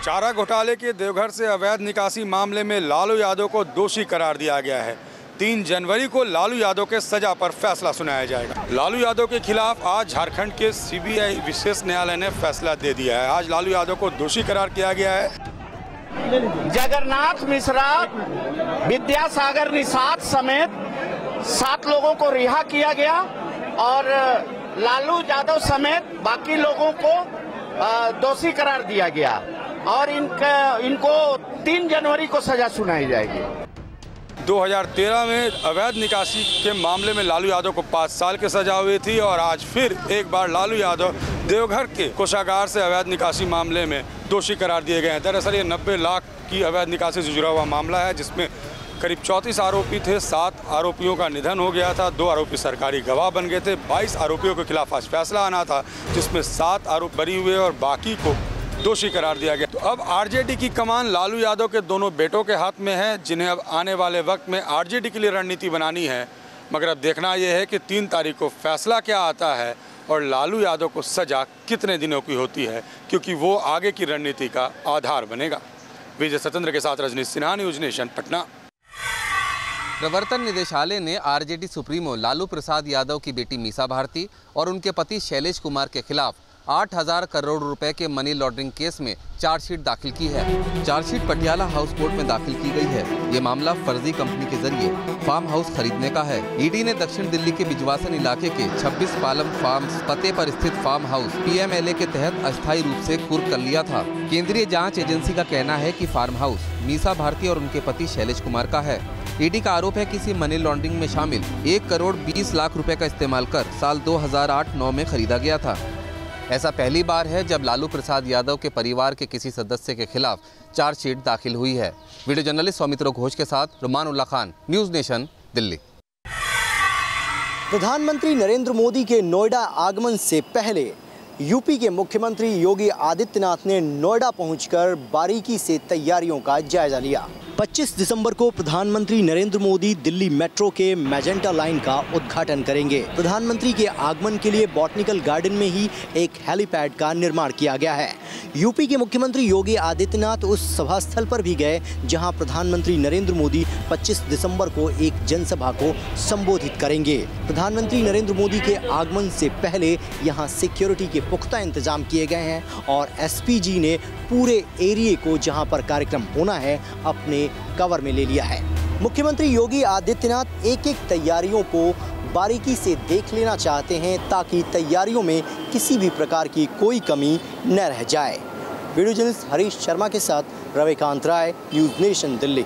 चारा घोटाले के देवघर से अवैध निकासी मामले में लालू यादव को दोषी करार दिया गया है। 3 जनवरी को लालू यादव के सजा पर फैसला सुनाया जाएगा। लालू यादव के खिलाफ आज झारखंड के सीबीआई विशेष न्यायालय ने फैसला दे दिया है। आज लालू यादव को दोषी करार किया गया है। जगन्नाथ मिश्रा, विद्यासागर निषाद समेत 7 लोगों को रिहा किया गया और लालू यादव समेत बाकी लोगों को दोषी करार दिया गया और इनको 3 जनवरी को सजा सुनाई जाएगी। 2013 में अवैध निकासी के मामले में लालू यादव को 5 साल की सजा हुई थी और आज फिर एक बार लालू यादव देवघर के कोषागार से अवैध निकासी मामले में दोषी करार दिए गए हैं। दरअसल ये 90 लाख की अवैध निकासी से जुड़ा हुआ मामला है, जिसमें करीब 34 आरोपी थे। 7 आरोपियों का निधन हो गया था, 2 आरोपी सरकारी गवाह बन गए थे। 22 आरोपियों के खिलाफ आज फैसला आना था, जिसमें 7 आरोपी बरी हुए और बाकी को दोषी करार दिया गया। तो अब आरजेडी की कमान लालू यादव के दोनों बेटों के हाथ में है, जिन्हें अब आने वाले वक्त में आरजेडी के लिए रणनीति बनानी है। मगर अब देखना यह है कि 3 तारीख को फैसला क्या आता है और लालू यादव को सजा कितने दिनों की होती है, क्योंकि वो आगे की रणनीति का आधार बनेगा। विजय सत्येंद्र के साथ रजनीश सिन्हा, न्यूज़ नेशन, पटना। प्रवर्तन निदेशालय ने आरजेडी सुप्रीमो लालू प्रसाद यादव की बेटी मीसा भारती और उनके पति शैलेश कुमार के खिलाफ 8,000 करोड़ रुपए के मनी लॉन्ड्रिंग केस में चार्जशीट दाखिल की है। चार्जशीट पटियाला हाउस कोर्ट में दाखिल की गई है। ये मामला फर्जी कंपनी के जरिए फार्म हाउस खरीदने का है। ईडी ने दक्षिण दिल्ली के बिजवासन इलाके के 26 पालम फार्म्स पते पर स्थित फार्म हाउस पीएमएलए के तहत अस्थायी रूप से कुर्क कर लिया था। केंद्रीय जाँच एजेंसी का कहना है कि फार्म हाउस मीसा भारती और उनके पति शैलेश कुमार का है। ईडी का आरोप है कि किसी मनी लॉन्ड्रिंग में शामिल 1 करोड़ 20 लाख रुपए का इस्तेमाल कर साल 2008-9 में खरीदा गया था। ऐसा पहली बार है जब लालू प्रसाद यादव के परिवार के किसी सदस्य के खिलाफ चार्जशीट दाखिल हुई है। वीडियो जर्नलिस्ट सौमित्र घोष के साथ रुमानुल्लाह खान, न्यूज़ नेशन, दिल्ली। प्रधानमंत्री नरेंद्र मोदी के नोएडा आगमन से पहले यूपी के मुख्यमंत्री योगी आदित्यनाथ ने नोएडा पहुंचकर बारीकी से तैयारियों का जायजा लिया। 25 दिसंबर को प्रधानमंत्री नरेंद्र मोदी दिल्ली मेट्रो के मैजेंटा लाइन का उद्घाटन करेंगे। प्रधानमंत्री के आगमन के लिए बॉटनिकल गार्डन में ही एक हेलीपैड का निर्माण किया गया है। यूपी के मुख्यमंत्री योगी आदित्यनाथ उस सभा स्थल पर भी गए जहां प्रधानमंत्री नरेंद्र मोदी 25 दिसंबर को एक जनसभा को संबोधित करेंगे। प्रधानमंत्री नरेंद्र मोदी के आगमन से पहले यहां सिक्योरिटी के पुख्ता इंतजाम किए गए हैं और एसपीजी ने पूरे एरिया को जहां पर कार्यक्रम होना है अपने कवर में ले लिया है। मुख्यमंत्री योगी आदित्यनाथ एक-एक तैयारियों को बारीकी से देख लेना चाहते हैं ताकि तैयारियों में किसी भी प्रकार की कोई कमी न रह जाए। वीडियो जर्नलिस्ट हरीश शर्मा के साथ रविकांत राय, न्यूज़ नेशन, दिल्ली।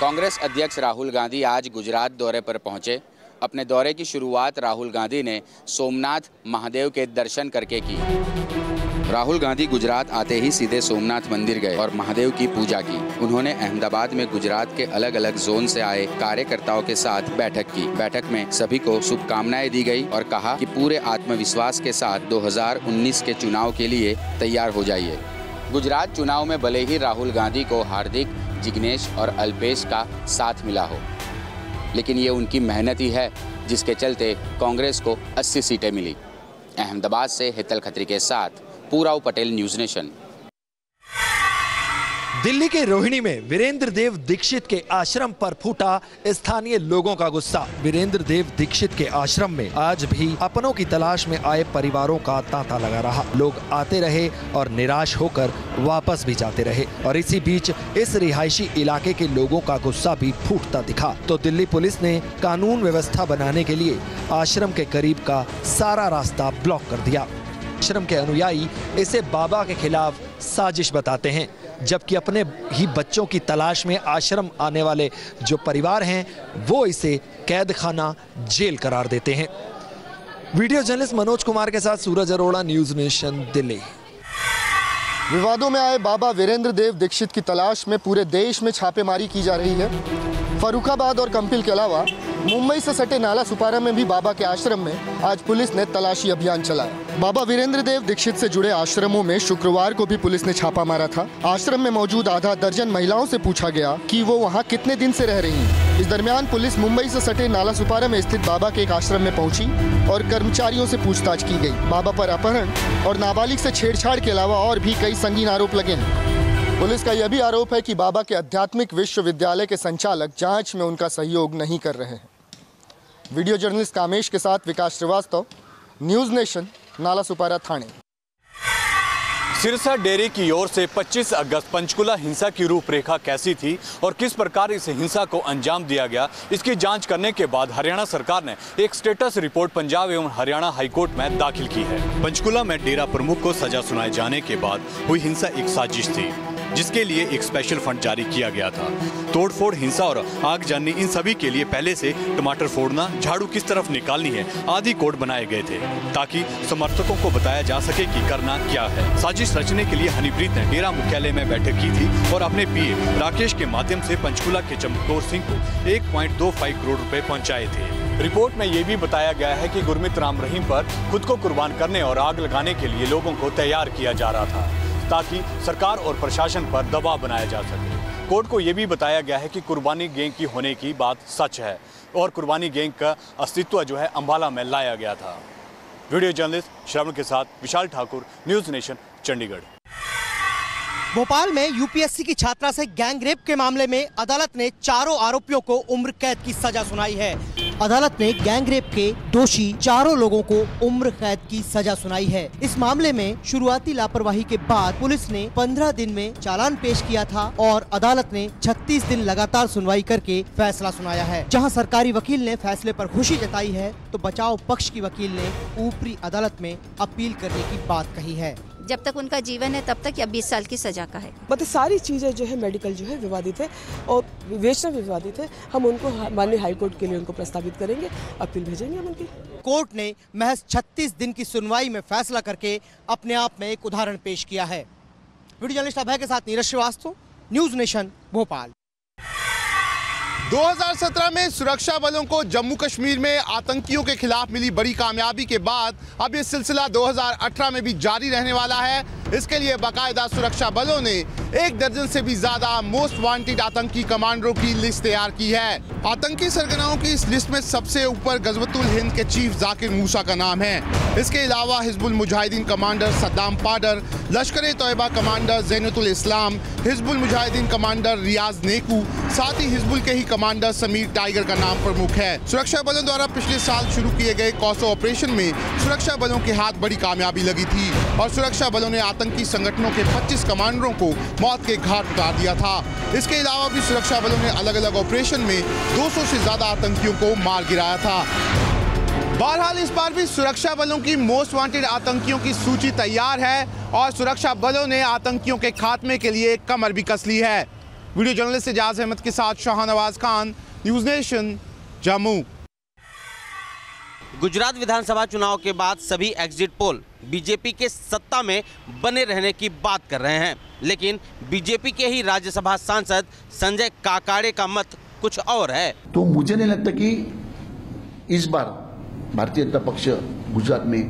कांग्रेस अध्यक्ष राहुल गांधी आज गुजरात दौरे पर पहुंचे। अपने दौरे की शुरुआत राहुल गांधी ने सोमनाथ महादेव के दर्शन करके की। राहुल गांधी गुजरात आते ही सीधे सोमनाथ मंदिर गए और महादेव की पूजा की। उन्होंने अहमदाबाद में गुजरात के अलग अलग जोन से आए कार्यकर्ताओं के साथ बैठक की। बैठक में सभी को शुभकामनाएं दी गई और कहा कि पूरे आत्मविश्वास के साथ 2019 के चुनाव के लिए तैयार हो जाइए। गुजरात चुनाव में भले ही राहुल गांधी को हार्दिक, जिग्नेश और अल्पेश का साथ मिला हो, लेकिन ये उनकी मेहनत ही है जिसके चलते कांग्रेस को 80 सीटें मिली। अहमदाबाद से हितल खत्री के साथ पूराव पटेल, न्यूज़ नेशन। दिल्ली के रोहिणी में वीरेंद्र देव दीक्षित के आश्रम पर फूटा स्थानीय लोगों का गुस्सा। वीरेंद्र देव दीक्षित के आश्रम में आज भी अपनों की तलाश में आए परिवारों का तांता लगा रहा। लोग आते रहे और निराश होकर वापस भी जाते रहे और इसी बीच इस रिहायशी इलाके के लोगों का गुस्सा भी फूटता दिखा। तो दिल्ली पुलिस ने कानून व्यवस्था बनाने के लिए आश्रम के करीब का सारा रास्ता ब्लॉक कर दिया। आश्रम के अनुयायी इसे बाबा के खिलाफ साजिश बताते हैं, जबकि अपने ही बच्चों की तलाश में आश्रम आने वाले जो परिवार हैं वो इसे कैद खाना, जेल करार देते हैं। वीडियो जर्नलिस्ट मनोज कुमार के साथ सूरज अरोड़ा, न्यूज़ नेशन, दिल्ली। विवादों में आए बाबा वीरेंद्र देव दीक्षित की तलाश में पूरे देश में छापेमारी की जा रही है। फर्रुखाबाद और कंपिल के अलावा मुंबई से सटे नाला सुपारा में भी बाबा के आश्रम में आज पुलिस ने तलाशी अभियान चलाया। बाबा वीरेंद्र देव दीक्षित से जुड़े आश्रमों में शुक्रवार को भी पुलिस ने छापा मारा था। आश्रम में मौजूद आधा दर्जन महिलाओं से पूछा गया कि वो वहाँ कितने दिन से रह रही हैं। इस दरमियान पुलिस मुंबई से सटे नाला सुपारा में स्थित बाबा के एक आश्रम में पहुंची और कर्मचारियों से पूछताछ की गई। बाबा पर अपहरण और नाबालिग से छेड़छाड़ के अलावा और भी कई संगीन आरोप लगे हैं। पुलिस का यह भी आरोप है कि बाबा के आध्यात्मिक विश्वविद्यालय के संचालक जांच में उनका सहयोग नहीं कर रहे हैं। वीडियो जर्नलिस्ट कामेश के साथ विकास श्रीवास्तव, न्यूज़ नेशन, नाला सुपारा थाने। सिरसा डेयरी की ओर से 25 अगस्त पंचकुला हिंसा की रूपरेखा कैसी थी और किस प्रकार इस हिंसा को अंजाम दिया गया, इसकी जांच करने के बाद हरियाणा सरकार ने एक स्टेटस रिपोर्ट पंजाब एवं हरियाणा हाईकोर्ट में दाखिल की है। पंचकुला में डेरा प्रमुख को सजा सुनाए जाने के बाद हुई हिंसा एक साजिश थी, जिसके लिए एक स्पेशल फंड जारी किया गया था। तोड़फोड़, हिंसा और आगजनी, इन सभी के लिए पहले से टमाटर फोड़ना, झाड़ू किस तरफ निकालनी है आदि कोड बनाए गए थे, ताकि समर्थकों को बताया जा सके कि करना क्या है। साजिश रचने के लिए हनीप्रीत ने डेरा मुख्यालय में बैठक की थी और अपने पीए राकेश के माध्यम से पंचकुला के चमकौर सिंह को 1.25 करोड़ रुपए पहुँचाए थे। रिपोर्ट में ये भी बताया गया है कि गुरमीत राम रहीम पर खुद को कुर्बान करने और आग लगाने के लिए लोगों को तैयार किया जा रहा था, ताकि सरकार और प्रशासन पर दबाव बनाया जा सके। कोर्ट को यह भी बताया गया है कि कुर्बानी गैंग की होने की बात सच है और कुर्बानी गैंग का अस्तित्व जो है अंबाला में लाया गया था। वीडियो जर्नलिस्ट श्रवण के साथ विशाल ठाकुर, न्यूज़ नेशन, चंडीगढ़। भोपाल में यूपीएससी की छात्रा से गैंग रेप के मामले में अदालत ने चारों आरोपियों को उम्र कैद की सजा सुनाई है। अदालत ने गैंग रेप के दोषी चारों लोगों को उम्र कैद की सजा सुनाई है। इस मामले में शुरुआती लापरवाही के बाद पुलिस ने 15 दिन में चालान पेश किया था और अदालत ने 36 दिन लगातार सुनवाई करके फैसला सुनाया है। जहां सरकारी वकील ने फैसले पर खुशी जताई है, तो बचाव पक्ष की वकील ने ऊपरी अदालत में अपील करने की बात कही है। जब तक उनका जीवन है तब तक या 20 साल की सजा का है। मतलब सारी चीज़ें जो है मेडिकल जो है विवादित है और विवेचना भी विवादित है। हम उनको माननीय हाईकोर्ट के लिए उनको प्रस्तावित करेंगे, अपील भेजेंगे हम उनकी। कोर्ट ने महज 36 दिन की सुनवाई में फैसला करके अपने आप में एक उदाहरण पेश किया है। वीडियो जर्नलिस्ट अभय के साथ नीरज श्रीवास्तव, न्यूज़ नेशन, भोपाल। 2017 में सुरक्षा बलों को जम्मू कश्मीर में आतंकियों के खिलाफ मिली बड़ी कामयाबी के बाद अब ये सिलसिला 2018 में भी जारी रहने वाला है। इसके लिए बाकायदा सुरक्षा बलों ने 1 दर्जन से भी ज्यादा मोस्ट वांटेड आतंकी कमांडरों की लिस्ट तैयार की है। आतंकी सरगनाओं की इस लिस्ट में सबसे ऊपर गजवतुल हिंद के चीफ जाकिर मूसा का नाम है। इसके अलावा हिजबुल मुजाहिदीन कमांडर सद्दाम पाडर, लश्कर तैयबा कमांडर ज़ैनतुल इस्लाम, हिजबुल मुजाहिदीन कमांडर रियाज नेकू, साथ ही हिजबुल के ही कमांडर समीर टाइगर का नाम प्रमुख है। सुरक्षा बलों द्वारा पिछले साल शुरू किए गए कौसो ऑपरेशन में सुरक्षा बलों के हाथ बड़ी कामयाबी लगी थी और सुरक्षा बलों ने आतंकी संगठनों के 25 कमांडरों को मौत के घाट उतार दिया था। इसके अलावा भी सुरक्षा बलों ने अलग अलग ऑपरेशन में 200 से ज्यादा आतंकियों को मार गिराया था। बहरहाल इस बार भी सुरक्षा बलों की मोस्ट वांटेड आतंकियों की सूची तैयार है और सुरक्षा बलों ने आतंकियों के खात्मे के लिए कमर भी कस ली है। वीडियो जर्नलिस्ट एजाज अहमद के साथ शाहनवाज खान, न्यूज़ नेशन, जम्मू। गुजरात विधानसभा चुनाव के बाद सभी एग्जिट पोल बीजेपी के सत्ता में बने रहने की बात कर रहे हैं, लेकिन बीजेपी के ही राज्यसभा सांसद संजय काकाड़े का मत कुछ और है। तो मुझे नहीं लगता कि इस बार भारतीय जनता पक्ष गुजरात में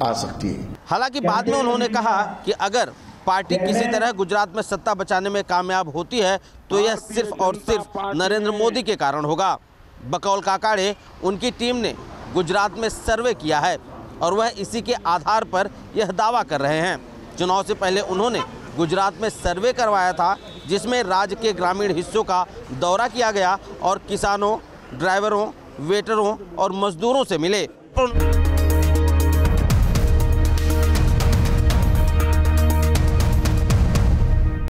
आ सकती है। हालांकि बाद में उन्होंने कहा कि अगर पार्टी किसी तरह गुजरात में सत्ता बचाने में कामयाब होती है तो यह सिर्फ और सिर्फ नरेंद्र मोदी के कारण होगा। बकौल काकाड़े, उनकी टीम ने गुजरात में सर्वे किया है और वह इसी के आधार पर यह दावा कर रहे हैं। चुनाव से पहले उन्होंने गुजरात में सर्वे करवाया था, जिसमें राज्य के ग्रामीण हिस्सों का दौरा किया गया और किसानों, ड्राइवरों, वेटरों और मजदूरों से मिले।